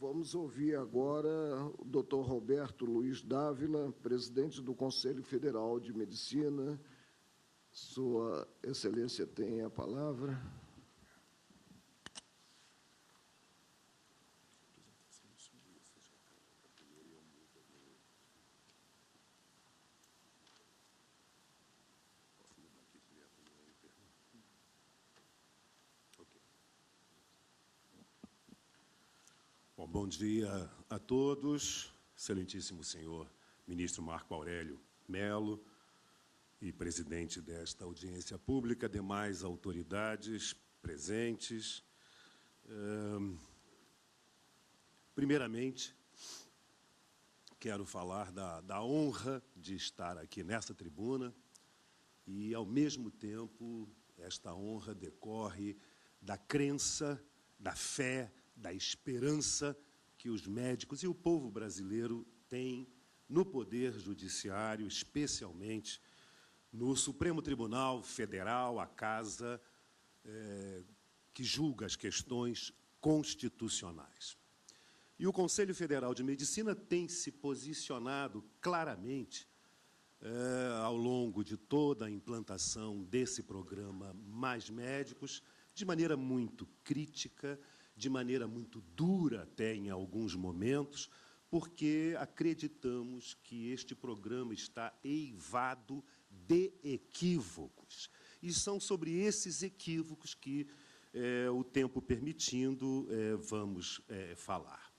Vamos ouvir agora o Dr. Roberto Luiz Dávila, presidente do Conselho Federal de Medicina. Sua Excelência tem a palavra. Bom dia a todos, excelentíssimo senhor ministro Marco Aurélio Mello e presidente desta audiência pública, demais autoridades presentes. Primeiramente, quero falar da honra de estar aqui nessa tribuna e, ao mesmo tempo, esta honra decorre da crença, da fé, da esperança que os médicos e o povo brasileiro têm no Poder Judiciário, especialmente no Supremo Tribunal Federal, a casa que julga as questões constitucionais. E o Conselho Federal de Medicina tem se posicionado claramente ao longo de toda a implantação desse programa Mais Médicos, de maneira muito crítica, de maneira muito dura até em alguns momentos, porque acreditamos que este programa está eivado de equívocos. E são sobre esses equívocos que, o tempo permitindo, vamos falar.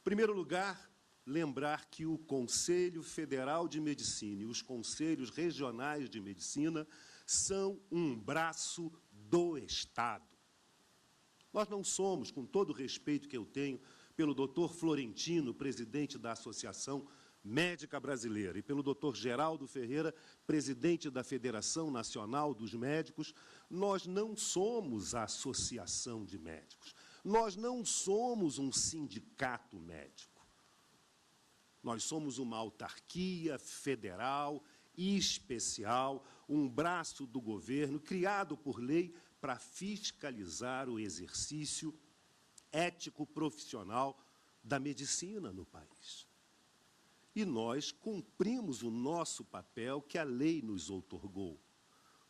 Em primeiro lugar, lembrar que o Conselho Federal de Medicina e os Conselhos Regionais de Medicina são um braço do Estado. Nós não somos, com todo o respeito que eu tenho pelo doutor Florentino, presidente da Associação Médica Brasileira, e pelo doutor Geraldo Ferreira, presidente da Federação Nacional dos Médicos, nós não somos a associação de médicos. Nós não somos um sindicato médico. Nós somos uma autarquia federal e especial, um braço do governo criado por lei para fiscalizar o exercício ético-profissional da medicina no país. E nós cumprimos o nosso papel que a lei nos outorgou.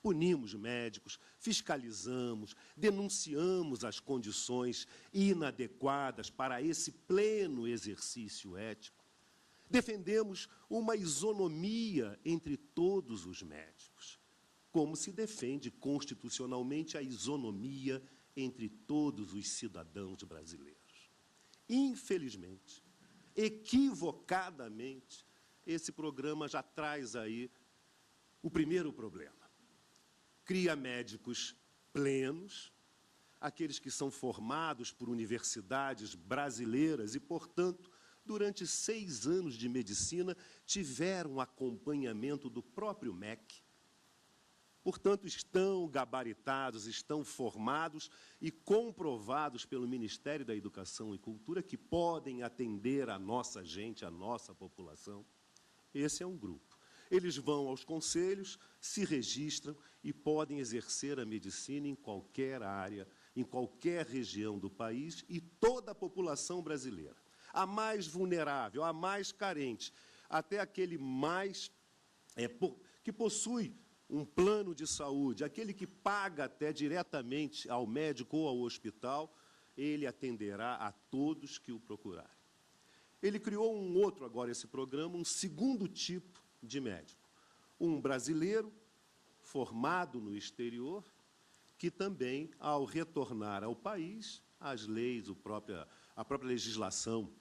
Punimos médicos, fiscalizamos, denunciamos as condições inadequadas para esse pleno exercício ético. Defendemos uma isonomia entre todos os médicos, como se defende constitucionalmente a isonomia entre todos os cidadãos brasileiros. Infelizmente, equivocadamente, esse programa já traz aí o primeiro problema. Cria médicos plenos, aqueles que são formados por universidades brasileiras e, portanto, durante 6 anos de medicina, tiveram acompanhamento do próprio MEC. Portanto, estão gabaritados, estão formados e comprovados pelo Ministério da Educação e Cultura que podem atender a nossa gente, a nossa população. Esse é um grupo. Eles vão aos conselhos, se registram e podem exercer a medicina em qualquer área, em qualquer região do país e toda a população brasileira. A mais vulnerável, a mais carente, até aquele mais que possui um plano de saúde, aquele que paga até diretamente ao médico ou ao hospital, ele atenderá a todos que o procurarem. Ele criou um outro, agora, esse programa, um segundo tipo de médico. Um brasileiro formado no exterior, que também, ao retornar ao país, as leis, a própria legislação,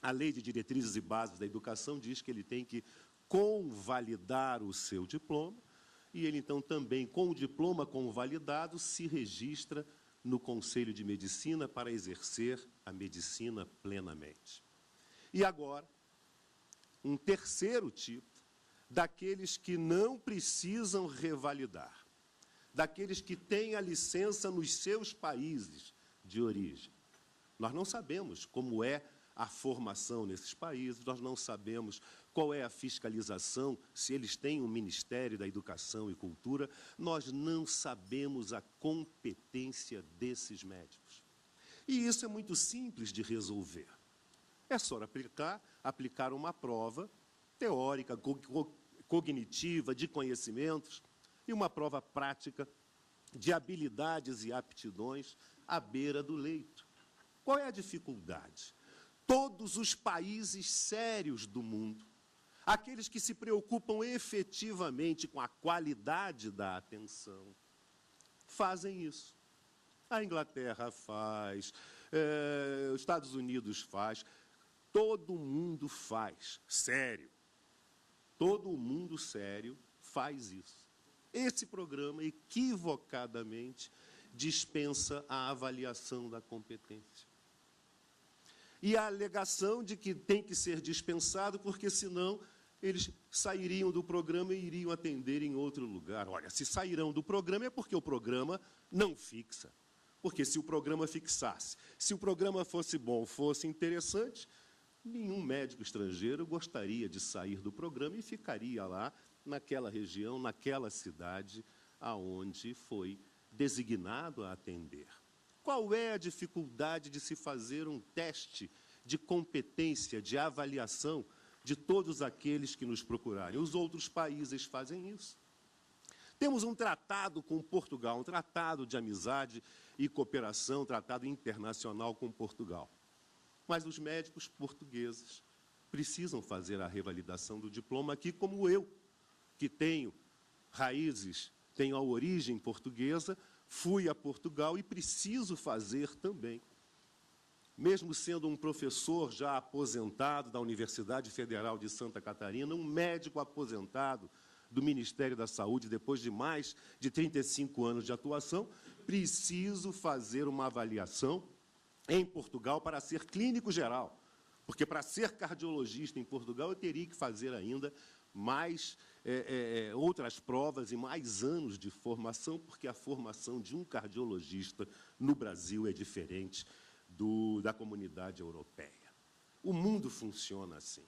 a Lei de Diretrizes e Bases da Educação diz que ele tem que convalidar o seu diploma, e ele, então, também, com o diploma convalidado, se registra no Conselho de Medicina para exercer a medicina plenamente. E agora, um terceiro tipo, daqueles que não precisam revalidar, daqueles que têm a licença nos seus países de origem. Nós não sabemos como é a formação nesses países, nós não sabemos qual é a fiscalização, se eles têm um Ministério da Educação e Cultura, nós não sabemos a competência desses médicos. E isso é muito simples de resolver. É só aplicar uma prova teórica, cognitiva, de conhecimentos, e uma prova prática de habilidades e aptidões à beira do leito. Qual é a dificuldade? Todos os países sérios do mundo, aqueles que se preocupam efetivamente com a qualidade da atenção, fazem isso. A Inglaterra faz, os Estados Unidos faz, todo mundo faz, sério. Todo mundo sério faz isso. Esse programa, equivocadamente, dispensa a avaliação da competência. E a alegação de que tem que ser dispensado, porque senão eles sairiam do programa e iriam atender em outro lugar. Olha, se sairão do programa é porque o programa não fixa. Porque se o programa fixasse, se o programa fosse bom, fosse interessante, nenhum médico estrangeiro gostaria de sair do programa e ficaria lá, naquela região, naquela cidade, aonde foi designado a atender. Qual é a dificuldade de se fazer um teste de competência, de avaliação de todos aqueles que nos procurarem? Os outros países fazem isso. Temos um tratado com Portugal, um tratado de amizade e cooperação, um tratado internacional com Portugal. Mas os médicos portugueses precisam fazer a revalidação do diploma aqui, como eu, que tenho raízes, tenho a origem portuguesa, fui a Portugal e preciso fazer também. Mesmo sendo um professor já aposentado da Universidade Federal de Santa Catarina, um médico aposentado do Ministério da Saúde, depois de mais de 35 anos de atuação, preciso fazer uma avaliação em Portugal para ser clínico geral. Porque para ser cardiologista em Portugal eu teria que fazer ainda mais outras provas e mais anos de formação, porque a formação de um cardiologista no Brasil é diferente da comunidade europeia. O mundo funciona assim,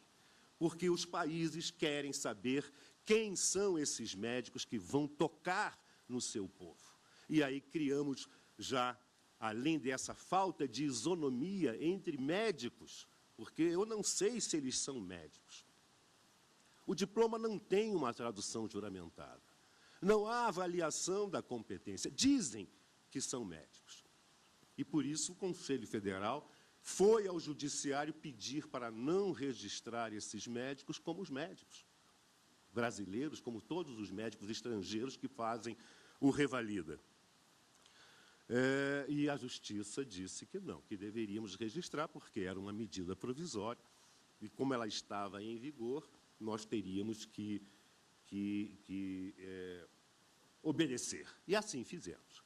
porque os países querem saber quem são esses médicos que vão tocar no seu povo. E aí criamos já, além dessa falta de isonomia entre médicos, porque eu não sei se eles são médicos. O diploma não tem uma tradução juramentada. Não há avaliação da competência. Dizem que são médicos. E, por isso, o Conselho Federal foi ao Judiciário pedir para não registrar esses médicos como os médicos brasileiros, como todos os médicos estrangeiros que fazem o revalida. E a Justiça disse que não, que deveríamos registrar, porque era uma medida provisória, e como ela estava em vigor, nós teríamos que obedecer. E assim fizemos.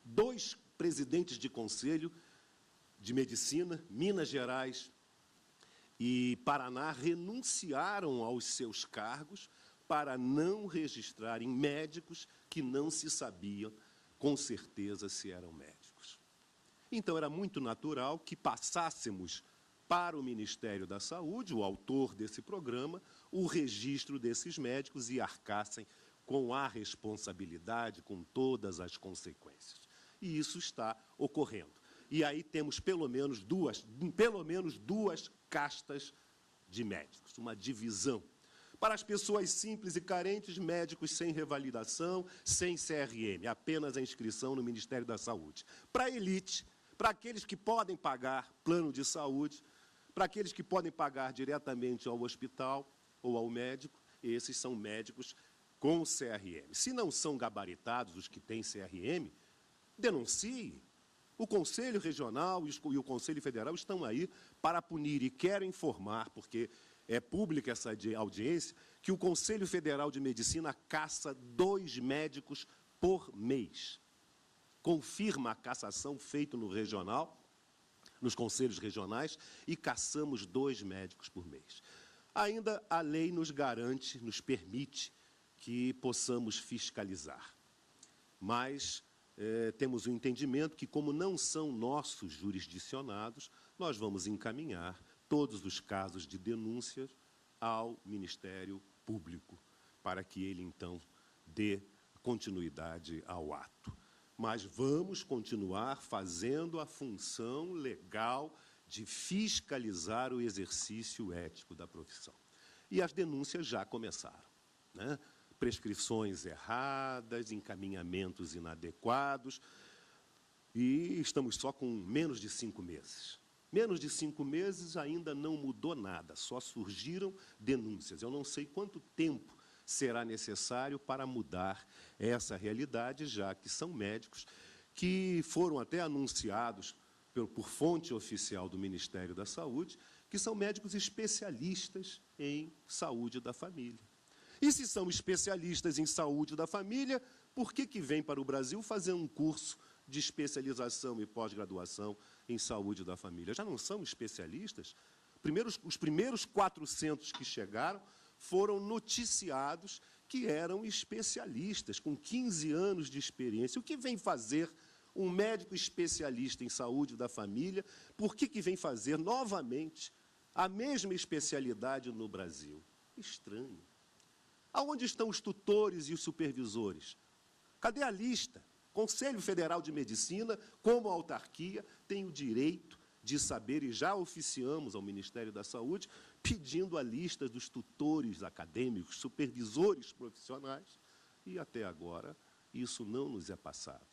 2 presidentes de Conselho de Medicina, Minas Gerais e Paraná, renunciaram aos seus cargos para não registrarem médicos que não se sabiam com certeza se eram médicos. Então, era muito natural que passássemos para o Ministério da Saúde, o autor desse programa, o registro desses médicos e arcassem com a responsabilidade, com todas as consequências. E isso está ocorrendo. E aí temos pelo menos duas castas de médicos, uma divisão. Para as pessoas simples e carentes, médicos sem revalidação, sem CRM, apenas a inscrição no Ministério da Saúde. Para a elite, para aqueles que podem pagar plano de saúde, para aqueles que podem pagar diretamente ao hospital ou ao médico, esses são médicos com CRM. Se não são gabaritados os que têm CRM, denuncie. O Conselho Regional e o Conselho Federal estão aí para punir, e quero informar, porque é pública essa audiência, que o Conselho Federal de Medicina caça 2 médicos por mês. Confirma a cassação feita no regional, nos conselhos regionais, e caçamos 2 médicos por mês. Ainda a lei nos garante, nos permite que possamos fiscalizar. Mas temos o entendimento que, como não são nossos jurisdicionados, nós vamos encaminhar todos os casos de denúncias ao Ministério Público, para que ele, então, dê continuidade ao ato. mas vamos continuar fazendo a função legal de fiscalizar o exercício ético da profissão. E as denúncias já começaram, né? Prescrições erradas, encaminhamentos inadequados, e estamos só com menos de 5 meses. Menos de 5 meses ainda não mudou nada, só surgiram denúncias. Eu não sei quanto tempo será necessário para mudar essa realidade, já que são médicos que foram até anunciados por fonte oficial do Ministério da Saúde, que são médicos especialistas em saúde da família. E se são especialistas em saúde da família, por que vêm para o Brasil fazer um curso de especialização e pós-graduação em saúde da família? Já não são especialistas? Os primeiros 400 que chegaram foram noticiados que eram especialistas, com 15 anos de experiência. O que vem fazer um médico especialista em saúde da família? Por que vem fazer novamente a mesma especialidade no Brasil? Estranho. Aonde estão os tutores e os supervisores? Cadê a lista? Conselho Federal de Medicina, como autarquia, tem o direito de saber, e já oficiamos ao Ministério da Saúde, pedindo a lista dos tutores acadêmicos, supervisores profissionais, e até agora isso não nos é passado.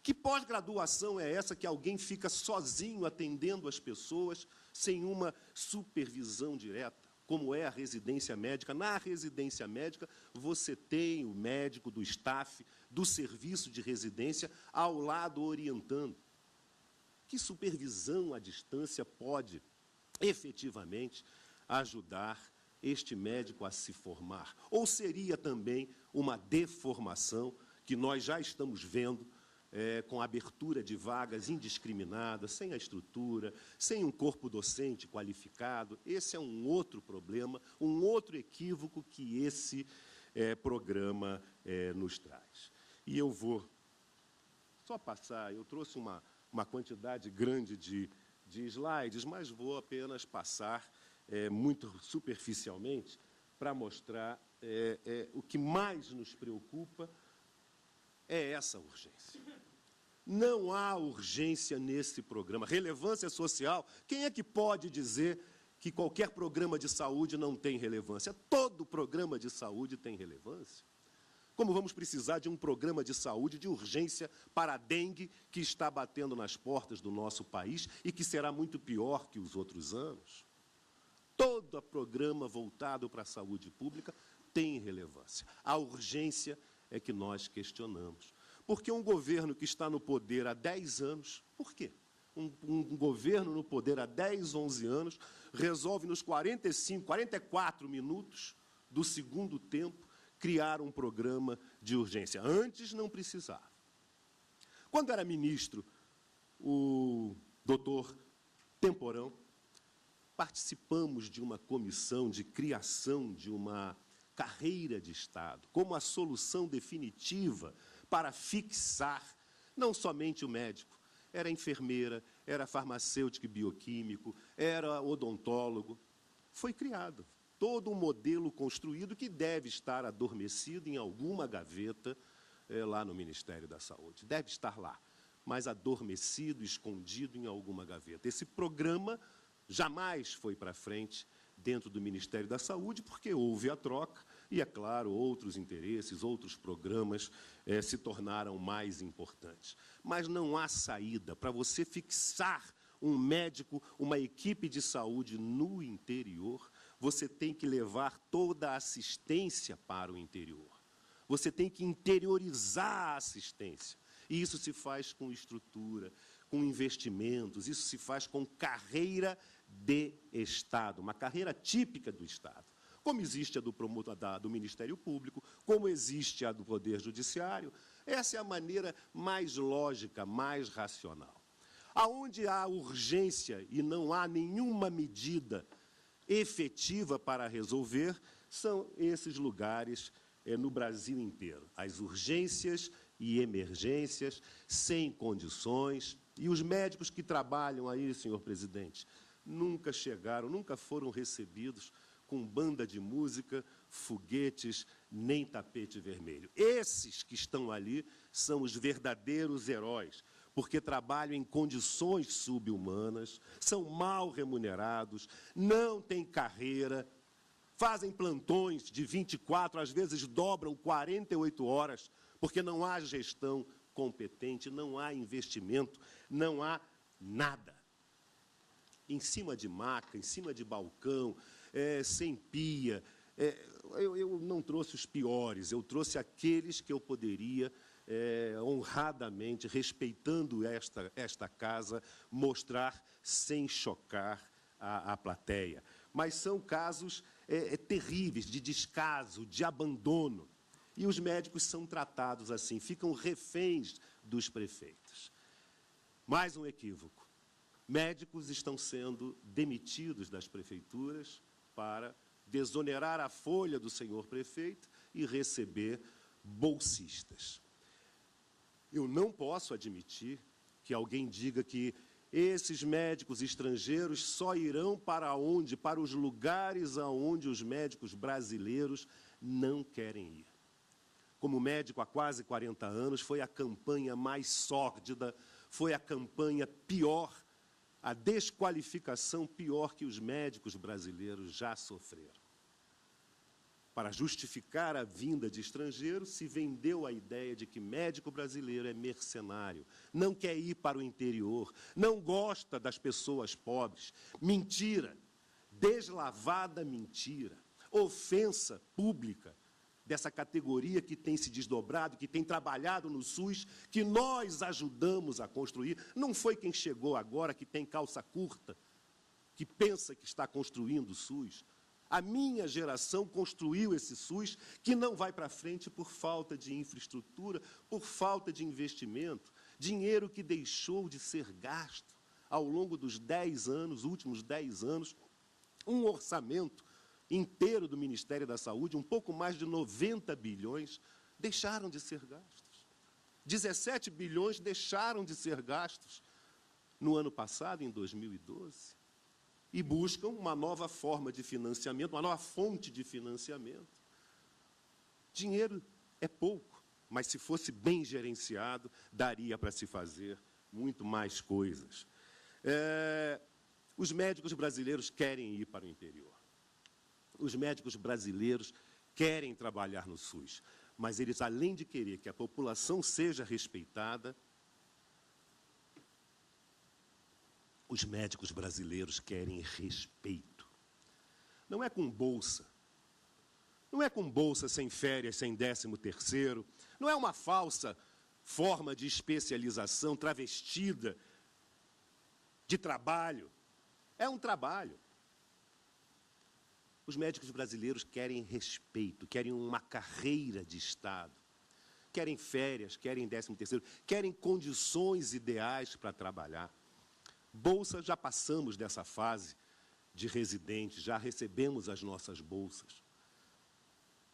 Que pós-graduação é essa que alguém fica sozinho atendendo as pessoas sem uma supervisão direta, como é a residência médica? Na residência médica, você tem o médico do staff, do serviço de residência, ao lado orientando. Que supervisão à distância pode, efetivamente, ajudar este médico a se formar? Ou seria também uma deformação que nós já estamos vendo com a abertura de vagas indiscriminadas, sem a estrutura, sem um corpo docente qualificado? Esse é um outro problema, um outro equívoco que esse programa nos traz. E eu vou só passar, eu trouxe uma quantidade grande de slides, mas vou apenas passar muito superficialmente para mostrar o que mais nos preocupa é essa urgência. Não há urgência nesse programa. Relevância social, quem é que pode dizer que qualquer programa de saúde não tem relevância? Todo programa de saúde tem relevância. Como vamos precisar de um programa de saúde de urgência para a dengue que está batendo nas portas do nosso país e que será muito pior que os outros anos? Todo programa voltado para a saúde pública tem relevância. A urgência é que nós questionamos. Porque um governo que está no poder há 10 anos, por quê? Um governo no poder há 10, 11 anos, resolve nos 45, 44 minutos do segundo tempo criar um programa de urgência. Antes não precisava. Quando era ministro, o doutor Temporão, participamos de uma comissão de criação de uma carreira de Estado, como a solução definitiva para fixar não somente o médico, era enfermeira, era farmacêutico e bioquímico, era odontólogo. Foi criado todo um modelo construído que deve estar adormecido em alguma gaveta lá no Ministério da Saúde. Deve estar lá, mas adormecido, escondido em alguma gaveta. Esse programa jamais foi para frente dentro do Ministério da Saúde, porque houve a troca e, é claro, outros interesses, outros programas se tornaram mais importantes. Mas não há saída para você fixar um médico, uma equipe de saúde no interior. Você tem que levar toda a assistência para o interior. Você tem que interiorizar a assistência. E isso se faz com estrutura, com investimentos, isso se faz com carreira de Estado, uma carreira típica do Estado. Como existe a do Ministério Público, como existe a do Poder Judiciário, essa é a maneira mais lógica, mais racional. Aonde há urgência e não há nenhuma medida efetiva para resolver, são esses lugares no Brasil inteiro. As urgências e emergências sem condições. E os médicos que trabalham aí, senhor presidente, nunca chegaram, nunca foram recebidos com banda de música, foguetes, nem tapete vermelho. Esses que estão ali são os verdadeiros heróis, porque trabalham em condições subhumanas, são mal remunerados, não têm carreira, fazem plantões de 24, às vezes dobram 48 horas, porque não há gestão competente, não há investimento, não há nada. Em cima de maca, em cima de balcão, sem pia. Eu não trouxe os piores, eu trouxe aqueles que eu poderia, honradamente, respeitando esta casa, mostrar sem chocar a plateia. Mas são casos terríveis, de descaso, de abandono. E os médicos são tratados assim, ficam reféns dos prefeitos. Mais um equívoco. Médicos estão sendo demitidos das prefeituras para desonerar a folha do senhor prefeito e receber bolsistas. Eu não posso admitir que alguém diga que esses médicos estrangeiros só irão para onde? Para os lugares aonde os médicos brasileiros não querem ir. Como médico há quase 40 anos, foi a campanha mais sórdida, foi a campanha pior, a desqualificação pior que os médicos brasileiros já sofreram. Para justificar a vinda de estrangeiros, se vendeu a ideia de que médico brasileiro é mercenário, não quer ir para o interior, não gosta das pessoas pobres. Mentira, deslavada mentira, ofensa pública dessa categoria que tem se desdobrado, que tem trabalhado no SUS, que nós ajudamos a construir. Não foi quem chegou agora, que tem calça curta, que pensa que está construindo o SUS. A minha geração construiu esse SUS, que não vai para frente por falta de infraestrutura, por falta de investimento, dinheiro que deixou de ser gasto ao longo dos 10 anos, últimos 10 anos, um orçamento inteiro do Ministério da Saúde, um pouco mais de 90 bilhões, deixaram de ser gastos. 17 bilhões deixaram de ser gastos no ano passado, em 2012. E buscam uma nova forma de financiamento, uma nova fonte de financiamento. Dinheiro é pouco, mas se fosse bem gerenciado, daria para se fazer muito mais coisas. Os médicos brasileiros querem ir para o interior. Os médicos brasileiros querem trabalhar no SUS, mas eles, além de querer que a população seja respeitada, os médicos brasileiros querem respeito. Não é com bolsa. Não é com bolsa sem férias, sem 13º. Não é uma falsa forma de especialização travestida de trabalho. É um trabalho. Os médicos brasileiros querem respeito, querem uma carreira de Estado, querem férias, querem 13º, querem condições ideais para trabalhar. Bolsa, já passamos dessa fase de residentes, já recebemos as nossas bolsas.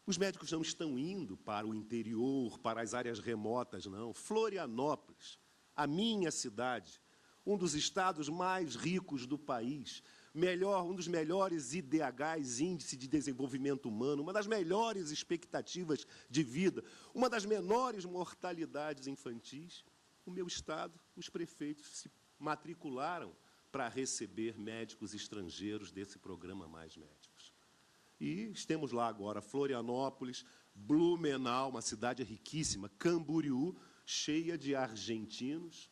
Os médicos não estão indo para o interior, para as áreas remotas, não. Florianópolis, a minha cidade, um dos estados mais ricos do país, um dos melhores IDHs, Índice de Desenvolvimento Humano, uma das melhores expectativas de vida, uma das menores mortalidades infantis. O meu estado, os prefeitos se matricularam para receber médicos estrangeiros desse programa Mais Médicos. E temos lá agora Florianópolis, Blumenau, uma cidade riquíssima, Camboriú, cheia de argentinos.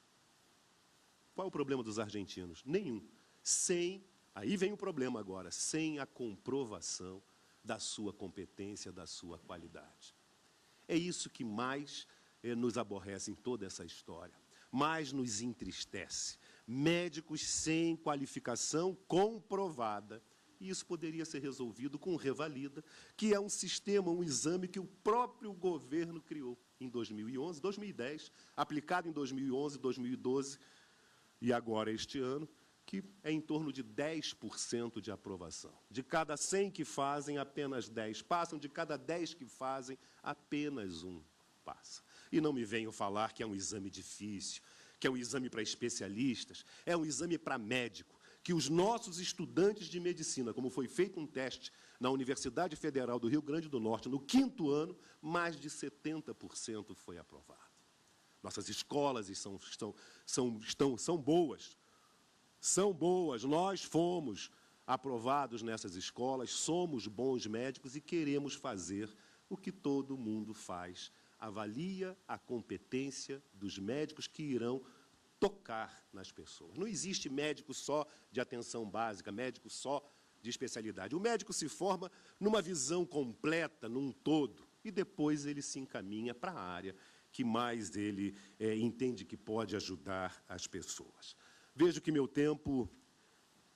Qual é o problema dos argentinos? Nenhum. Aí vem o problema agora, sem a comprovação da sua competência, da sua qualidade. É isso que mais nos aborrece em toda essa história, mais nos entristece. Médicos sem qualificação comprovada. E isso poderia ser resolvido com Revalida, que é um sistema, um exame que o próprio governo criou em 2011, 2010, aplicado em 2011, 2012 e agora este ano, que é em torno de 10% de aprovação. De cada 100 que fazem, apenas 10 passam. De cada 10 que fazem, apenas 1 passa. E não me venham falar que é um exame difícil, que é um exame para especialistas, é um exame para médico, que os nossos estudantes de medicina, como foi feito um teste na Universidade Federal do Rio Grande do Norte, no 5º ano, mais de 70% foi aprovado. Nossas escolas são boas, nós fomos aprovados nessas escolas, somos bons médicos e queremos fazer o que todo mundo faz. Avalia a competência dos médicos que irão tocar nas pessoas. Não existe médico só de atenção básica, médico só de especialidade. O médico se forma numa visão completa, num todo, e depois ele se encaminha para a área que mais ele entende que pode ajudar as pessoas. Vejo que meu tempo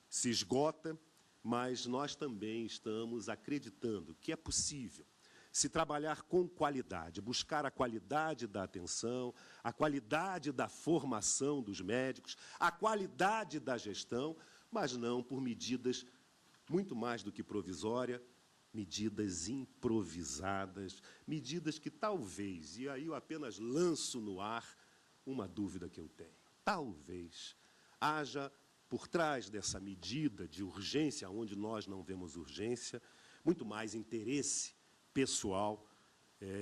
se esgota, mas nós também estamos acreditando que é possível se trabalhar com qualidade, buscar a qualidade da atenção, a qualidade da formação dos médicos, a qualidade da gestão, mas não por medidas muito mais do que provisórias, medidas improvisadas, medidas que talvez, e aí eu apenas lanço no ar uma dúvida que eu tenho, talvez haja por trás dessa medida de urgência, onde nós não vemos urgência, muito mais interesse pessoal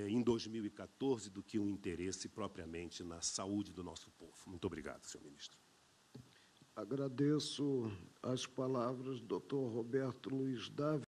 em 2014 do que um interesse propriamente na saúde do nosso povo. Muito obrigado, senhor ministro. Agradeço as palavras do Dr. Roberto Luiz Dávila.